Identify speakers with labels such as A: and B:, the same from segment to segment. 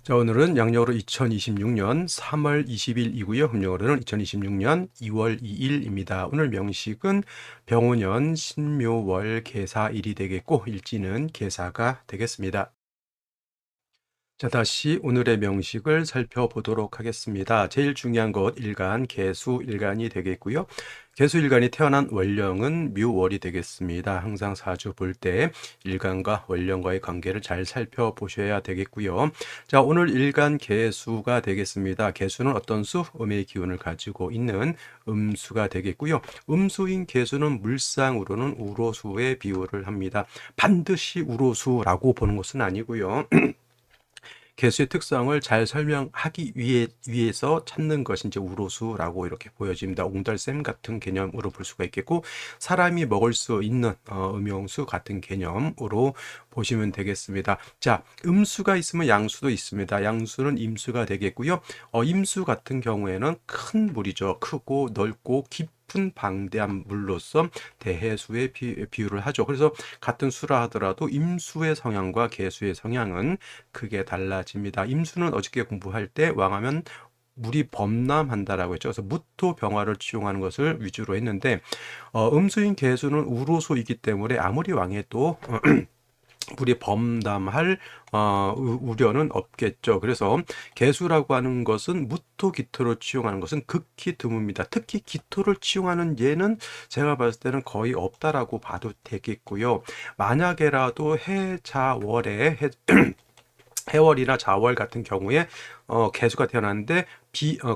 A: 자, 오늘은 양력으로 2026년 3월 20일이고요. 음력으로는 2026년 2월 2일입니다. 오늘 명식은 병오년 신묘월 계사일이 되겠고 일지는 계사가 되겠습니다. 자, 다시 오늘의 명식을 살펴보도록 하겠습니다. 제일 중요한 것 일간, 계수 일간이 되겠고요. 계수 일간이 태어난 월령은 묘월이 되겠습니다. 항상 사주 볼 때 일간과 월령과의 관계를 잘 살펴보셔야 되겠고요. 자, 오늘 일간 계수가 되겠습니다. 계수는 어떤 수? 음의 기운을 가지고 있는 음수가 되겠고요. 음수인 계수는 물상으로는 우로수에 비유를 합니다. 반드시 우로수라고 보는 것은 아니고요. 개수의 특성을 잘 설명하기 위해서 찾는 것이 이제 우로수라고 이렇게 보여집니다. 옹달샘 같은 개념으로 볼 수가 있겠고, 사람이 먹을 수 있는 음용수 같은 개념으로 보시면 되겠습니다. 자, 음수가 있으면 양수도 있습니다. 양수는 임수가 되겠고요. 임수 같은 경우에는 큰 물이죠. 크고 넓고 깊은 방대한 물로서 대해수에 비유를 하죠. 그래서 같은 수라 하더라도 임수의 성향과 계수의 성향은 크게 달라집니다. 임수는 어저께 공부할 때 왕하면 물이 범람한다라고 했죠. 그래서 무토 병화를 치용하는 것을 위주로 했는데 음수인 계수는 우로소이기 때문에 아무리 왕해도 물이 범람할 우려는 없겠죠. 그래서 개수라고 하는 것은 무토 기토를 치용하는 것은 극히 드뭅니다. 특히 기토를 치용하는 예는 제가 봤을 때는 거의 없다라고 봐도 되겠고요. 만약에라도 해자월에 해월이나 자월 같은 경우에 개수가 태어났는데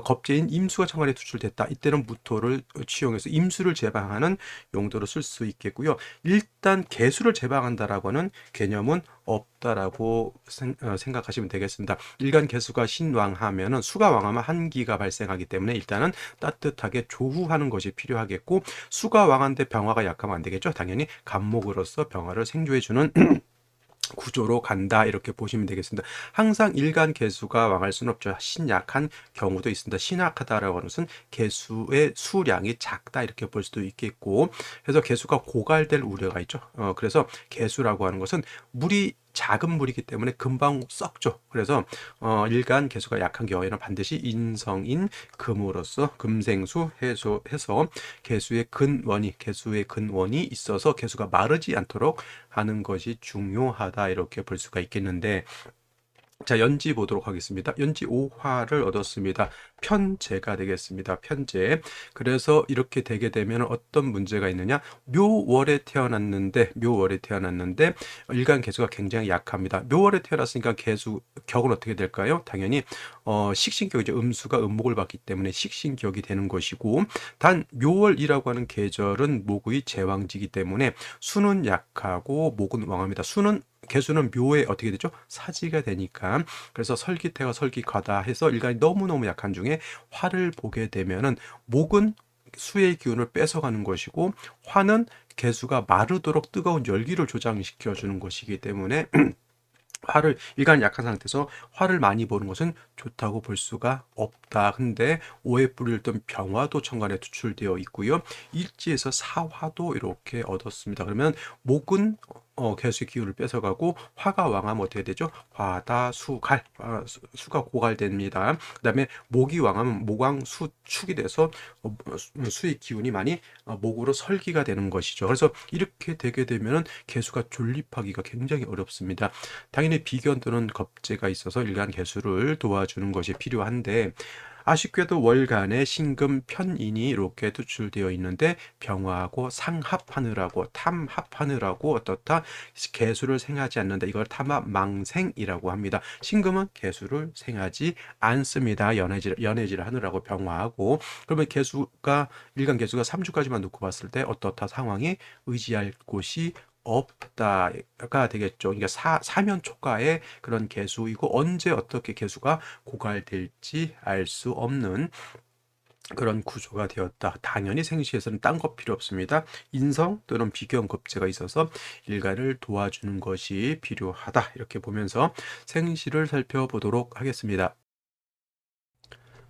A: 겁재인 임수가 천간에 투출됐다. 이때는 무토를 취용해서 임수를 제방하는 용도로 쓸 수 있겠고요. 일단 개수를 제방한다라고 하는 개념은 없다라고 생각하시면 되겠습니다. 일간 개수가 신왕하면은 수가 왕하면 한기가 발생하기 때문에 일단은 따뜻하게 조후하는 것이 필요하겠고, 수가 왕한데 병화가 약하면 안 되겠죠. 당연히 간목으로서 병화를 생조해주는 구조로 간다, 이렇게 보시면 되겠습니다. 항상 일간 개수가 왕할 수는 없죠. 신약한 경우도 있습니다. 신약하다라고 하는 것은 개수의 수량이 작다, 이렇게 볼 수도 있겠고, 그래서 개수가 고갈될 우려가 있죠. 그래서 개수라고 하는 것은 물이 작은 물이기 때문에 금방 썩죠. 그래서 일간 개수가 약한 경우에는 반드시 인성인 금으로서 금생수 해서 개수의 근원이 있어서 개수가 마르지 않도록 하는 것이 중요하다, 이렇게 볼 수가 있겠는데, 자, 연지 보도록 하겠습니다. 연지 5화를 얻었습니다. 편제가 되겠습니다. 편제. 그래서 이렇게 되게 되면 어떤 문제가 있느냐? 묘월에 태어났는데 일간 개수가 굉장히 약합니다. 묘월에 태어났으니까 개수 격은 어떻게 될까요? 당연히 식신격이죠. 음수가 음목을 받기 때문에 식신격이 되는 것이고, 단 묘월이라고 하는 계절은 목의 제왕지기 때문에 수는 약하고 목은 왕합니다. 개수는 묘에 어떻게 되죠? 사지가 되니까. 그래서 설기태가 설기과다 해서 일간이 너무너무 약한 중에 화를 보게 되면은 목은 수의 기운을 뺏어가는 것이고, 화는 개수가 마르도록 뜨거운 열기를 조장시켜 주는 것이기 때문에 일간 약한 상태에서 화를 많이 보는 것은 좋다고 볼 수가 없다. 근데 오해 뿌리를 뜬 병화도 천간에 투출되어 있고요. 일지에서 사화도 이렇게 얻었습니다. 그러면 목은 개수의 기운을 뺏어가고, 화가 왕하면 어떻게 되죠? 화다 수갈, 수가 고갈됩니다. 그 다음에 목이 왕하면 목왕 수축이 돼서 수의 기운이 많이 목으로 설기가 되는 것이죠. 그래서 이렇게 되게 되면은 개수가 존립하기가 굉장히 어렵습니다. 당연히 비견 또는 겁재가 있어서 일간 개수를 도와주는 것이 필요한데, 아쉽게도 월간에 신금 편인이 이렇게 투출되어 있는데 병화하고 상합하느라고 탐합하느라고 어떻다 개수를 생하지 않는다. 이걸 탐합망생이라고 합니다. 신금은 개수를 생하지 않습니다. 연해질 하느라고 병화하고. 그러면 일간 개수가 3주까지만 놓고 봤을 때 어떻다 상황이 의지할 곳이 없다가 되겠죠. 그러니까 사면 초과의 그런 개수이고, 언제 어떻게 개수가 고갈될지 알 수 없는 그런 구조가 되었다. 당연히 생시에서는 딴 거 필요 없습니다. 인성 또는 비견 겁재가 있어서 일간을 도와주는 것이 필요하다, 이렇게 보면서 생시를 살펴보도록 하겠습니다.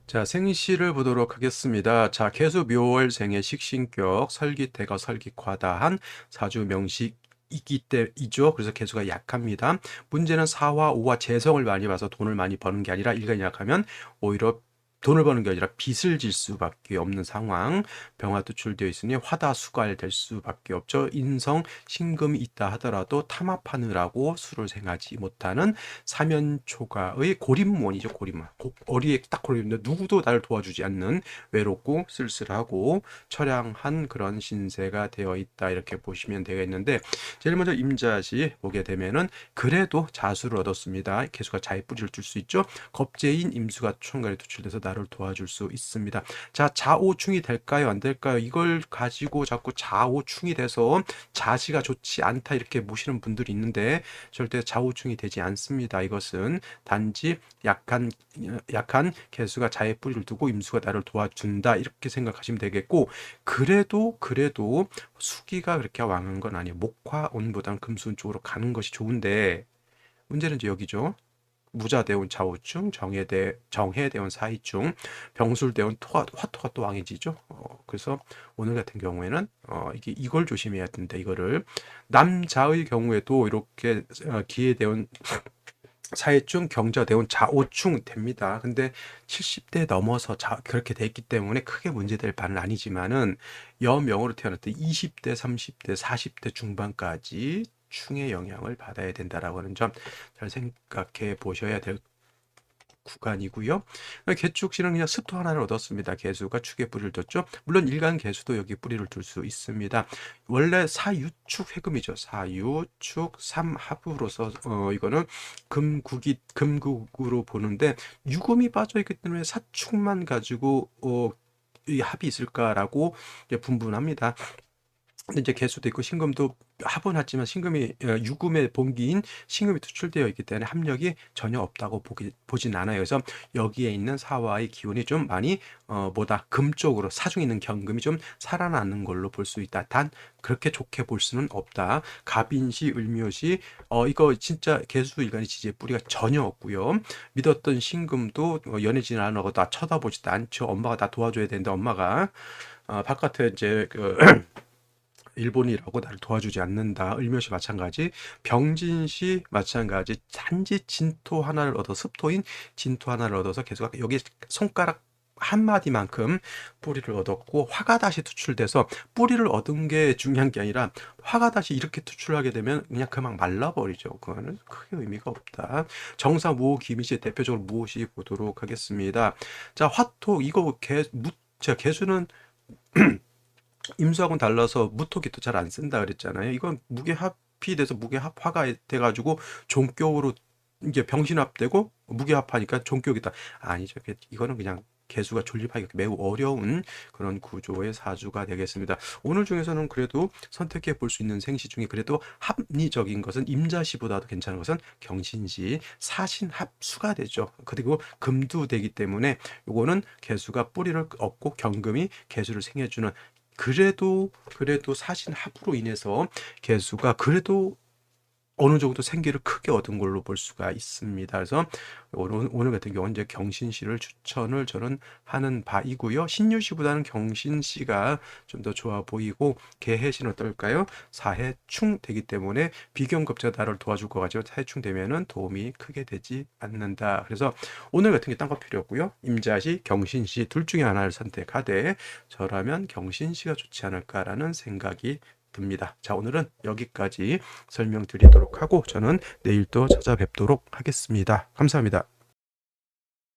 A: 자, 생시를 보도록 하겠습니다. 자, 계수 묘월생의 식신격 설기태가 설기과다한 사주 명식 이기 때이죠. 그래서 개수가 약합니다. 문제는 4와 5와 재성을 많이 봐서 돈을 많이 버는 게 아니라 일간이 약하면 오히려 돈을 버는 게 아니라 빚을 질 수밖에 없는 상황. 병화 투출되어 있으니 화다수갈 될 수밖에 없죠. 인성 신금이 있다 하더라도 탐합하느라고 수를 생하지 못하는 사면초가의 고립몬이죠. 고립몬. 어리에 딱 고립인데 누구도 나를 도와주지 않는 외롭고 쓸쓸하고 처량한 그런 신세가 되어 있다, 이렇게 보시면 되겠는데, 제일 먼저 임자시 보게 되면은 그래도 자수를 얻었습니다. 개수가 자의 뿌리를 줄 수 있죠. 겁재인 임수가 총괄에 투출돼서 나를 도와줄 수 있습니다. 자, 자오충이 될까요, 안 될까요? 이걸 가지고 자꾸 자오충이 돼서 자시가 좋지 않다 이렇게 보시는 분들이 있는데, 절대 자오충이 되지 않습니다. 이것은 단지 약한 개수가 자의 뿌리를 두고 임수가 나를 도와준다 이렇게 생각하시면 되겠고, 그래도 수기가 그렇게 왕한 건 아니에요. 목화운보다는 금수운 쪽으로 가는 것이 좋은데, 문제는 이제 여기죠. 무자대운 좌우충, 정해대운 사이충, 병술대운 화토가 또 왕해지죠. 그래서 오늘 같은 경우에는 이걸 조심해야 된다. 이거를 남자의 경우에도 이렇게 기회대운 사회충, 경자대운 좌오충 됩니다. 근데 70대 넘어서 그렇게 됐기 때문에 크게 문제될 바는 아니지만은, 여명으로 태어날 때 20대, 30대, 40대 중반까지 충의 영향을 받아야 된다라고 하는 점 잘 생각해 보셔야 될 구간이고요. 개축신은 그냥 습토 하나를 얻었습니다. 개수가 축에 뿌리를 뒀죠. 물론 일간 개수도 여기 뿌리를 둘 수 있습니다. 원래 사유축 해금이죠. 사유축 삼합으로서 이거는 금국으로 보는데, 유금이 빠져 있기 때문에 사축만 가지고 이 합이 있을까라고 분분합니다. 근데 이제 개수도 있고 신금도 합은 같지만 신금이 유금의 본기인 신금이 투출되어 있기 때문에 합력이 전혀 없다고 보진 않아요. 그래서 여기에 있는 사화의 기운이 좀 많이 금 쪽으로 사중에 있는 경금이 좀 살아나는 걸로 볼 수 있다. 단 그렇게 좋게 볼 수는 없다. 갑인시, 을묘시 이거 진짜 개수 일간이 지지의 뿌리가 전혀 없고요. 믿었던 신금도 연애진 안 하고 나 쳐다보지도 않죠. 엄마가 나 도와줘야 되는데 엄마가 바깥에 이제 일본이라고 나를 도와주지 않는다. 을묘시 마찬가지, 병진시 마찬가지. 단지 진토 하나를 얻어, 습토인 진토 하나를 얻어서 개수가 여기 손가락 한 마디만큼 뿌리를 얻었고, 화가 다시 투출돼서 뿌리를 얻은 게 중요한 게 아니라 화가 다시 이렇게 투출하게 되면 그냥 그만 말라버리죠. 그거는 크게 의미가 없다. 정사 무호 기미시 대표적으로 무엇이 보도록 하겠습니다. 자, 화토 이거 개수는 임수하고는 달라서 무토기도 잘 안 쓴다 그랬잖아요. 이건 무게합이 돼서 무게합화가 돼가지고 종격으로 이제 병신합되고 무게합하니까 종격이다. 아니죠. 이거는 그냥 개수가 존립하기 매우 어려운 그런 구조의 사주가 되겠습니다. 오늘 중에서는 그래도 선택해 볼 수 있는 생시 중에 그래도 합리적인 것은 임자시보다도 괜찮은 것은 경신시, 사신합수가 되죠. 그리고 금도 되기 때문에 요거는 개수가 뿌리를 얻고 경금이 개수를 생해주는, 그래도 사신합으로 인해서 개수가 그래도 어느 정도 생기를 크게 얻은 걸로 볼 수가 있습니다. 그래서 오늘 같은 경우는 이제 경신시를 추천을 저는 하는 바이고요. 신유시보다는 경신시가 좀 더 좋아 보이고, 개해시는 어떨까요? 사해충 되기 때문에 비경급제가 나를 도와줄 것 같지만 사해충 되면은 도움이 크게 되지 않는다. 그래서 오늘 같은 게 딴 거 필요 없고요. 임자시, 경신시 둘 중에 하나를 선택하되 저라면 경신시가 좋지 않을까라는 생각이 듭니다. 자, 오늘은 여기까지 설명드리도록 하고 저는 내일 또 찾아뵙도록 하겠습니다. 감사합니다.